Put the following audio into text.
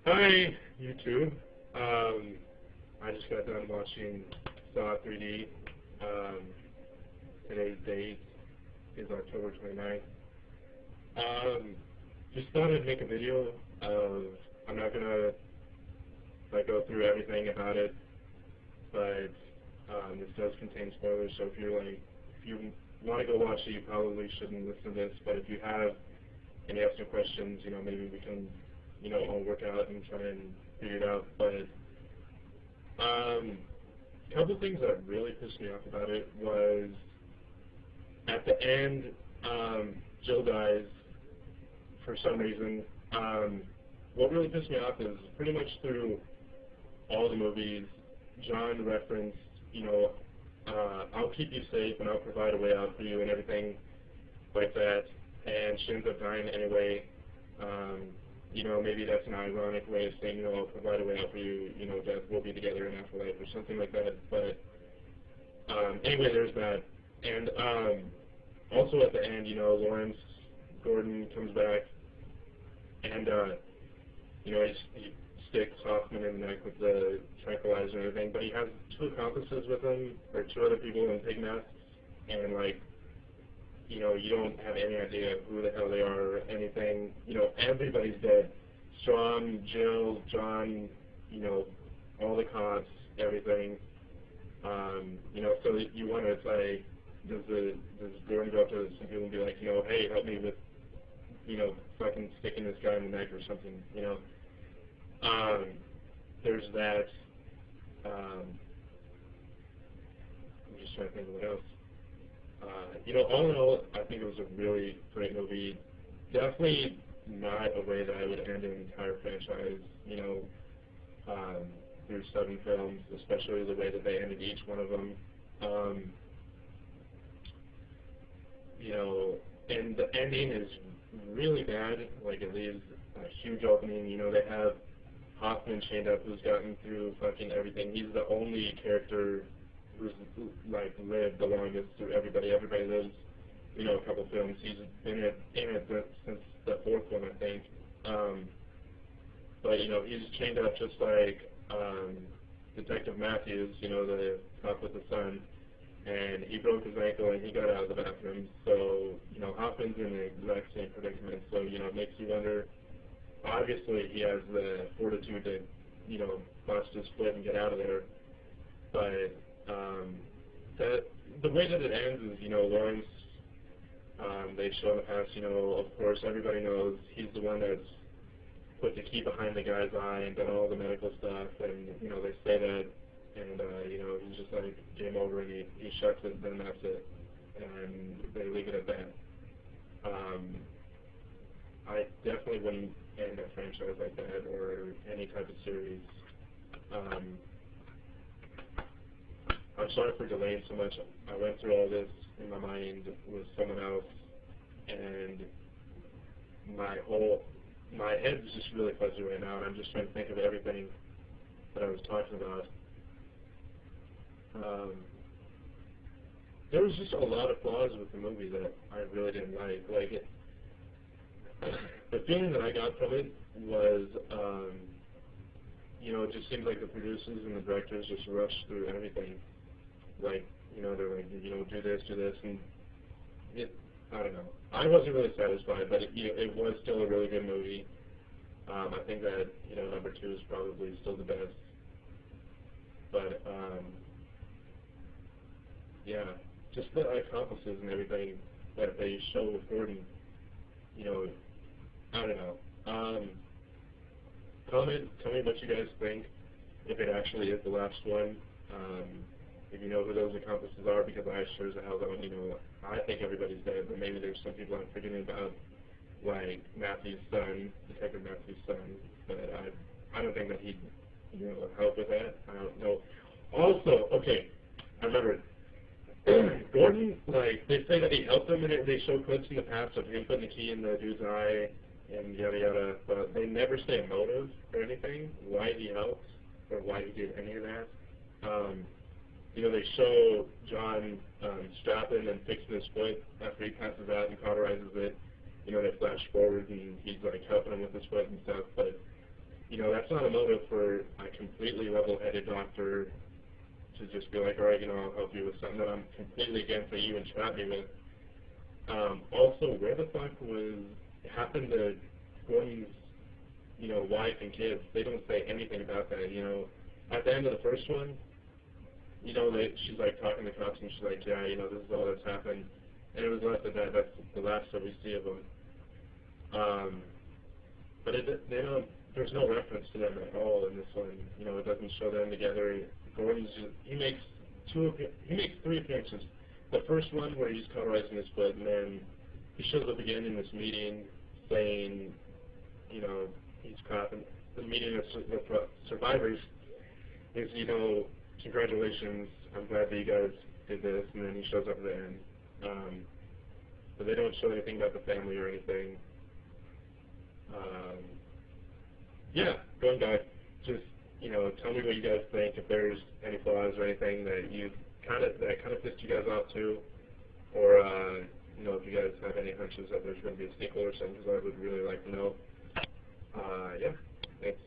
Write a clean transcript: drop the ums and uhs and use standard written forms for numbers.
Hi, YouTube. I just got done watching Saw 3D. Um, Today's date is October 29th. Um, just thought I'd make a video of, I'm not gonna go through everything about it, but this does contain spoilers, so if you want to go watch it, you probably shouldn't listen to this, but if you have and you have some questions, maybe we can, all work out and try and figure it out. But a couple things that really pissed me off about it was at the end, Jill dies for some reason. What really pissed me off is pretty much through all the movies, John referenced, I'll keep you safe and I'll provide a way out for you and everything like that, and she ends up dying anyway. Maybe that's an ironic way of saying, I'll provide a way out for you, that we'll be together in afterlife or something like that. But anyway, there's that. And also at the end, Lawrence Gordon comes back, and he sticks Hoffman in the neck with the tranquilizer and everything, but he has two accomplices with him, or two other people in pig masks, and you don't have any idea who the hell they are or anything. Everybody's dead. Strom, Jill, John, all the cops, everything. So you wonder, it's like, does Gordon go up to some people and be like, hey, help me with, fucking sticking this guy in the neck or something, There's that. I'm just trying to think of what else. All in all, I think it was a really great movie. Definitely not a way that I would end an entire franchise, through 7 films, especially the way that they ended each one of them. And the ending is really bad. Like, it leaves a huge opening. They have Hoffman chained up, who's gotten through fucking everything. He's the only character who's lived the longest through everybody. Everybody lives, a couple films. He's been in it since the 4th one, I think. But he's chained up just like Detective Matthews, the cop with the son, and he broke his ankle and he got out of the bathroom. So Hoffman's in the exact same predicament. So it makes you wonder. Obviously, he has the fortitude to bust his foot and get out of there, but the way that it ends is, Lawrence, they show in the past, of course, everybody knows he's the one that's put the key behind the guy's eye and done all the medical stuff, and, they say that, and, he's just like, game over, and he shuts it, and then that's it, and they leave it at that. I definitely wouldn't end a franchise like that, or any type of series. I'm sorry for delaying so much. I went through all this in my mind with someone else, and my head is just really fuzzy right now, and I'm just trying to think of everything that I was talking about. There was just a lot of flaws with the movie that I really didn't like. The feeling that I got from it was, it just seemed like the producers and the directors just rushed through everything. They're like, do this, and I don't know. I wasn't really satisfied, but it was still a really good movie. I think that, number 2 is probably still the best. But, yeah, just the accomplices and everything that they show with Gordon, I don't know. Tell me what you guys think, if it actually is the last one. If you know who those accomplices are, because I sure as hell don't. I think everybody's dead, but maybe there's some people I'm forgetting about, like Matthew's son, Detective Matthew's son, but I don't think that he'd, help with that. I don't know. Also, okay, I remember Gordon, they say that he helped them, and they show clips in the past of him putting the key in the dude's eye, and yada yada, but they never say a motive or anything, why he helped, or why he did any of that. They show John strapping and fixing his foot after he passes out and cauterizes it. They flash forward and he's helping him with his foot and stuff. But you know, that's not a motive for a completely level-headed doctor to just be like, all right, you know, I'll help you with something that I'm completely against that you entrap me with. Also, where the fuck happened to Gordon's, you know, wife and kids? They don't say anything about that, you know. At the end of the first one, you know, she's like talking to the cops and she's like, yeah, you know, this is all that's happened. And it was left at that. That's the last that we see of them. But there's no reference to them at all in this one. You know, it doesn't show them together. Gordon's he makes three appearances. The first one where he's cauterizing his foot, and then he shows up again in this meeting saying, you know, he's caught. And the meeting of survivors is, you know, congratulations, I'm glad that you guys did this, and then he shows up at the end. But they don't show anything about the family or anything. Yeah, going back, just, you know, tell me what you guys think, if there's any flaws or anything that kind of pissed you guys off too, or you know, if you guys have any hunches that there's going to be a sequel or something, because I would really like to know. Yeah, thanks.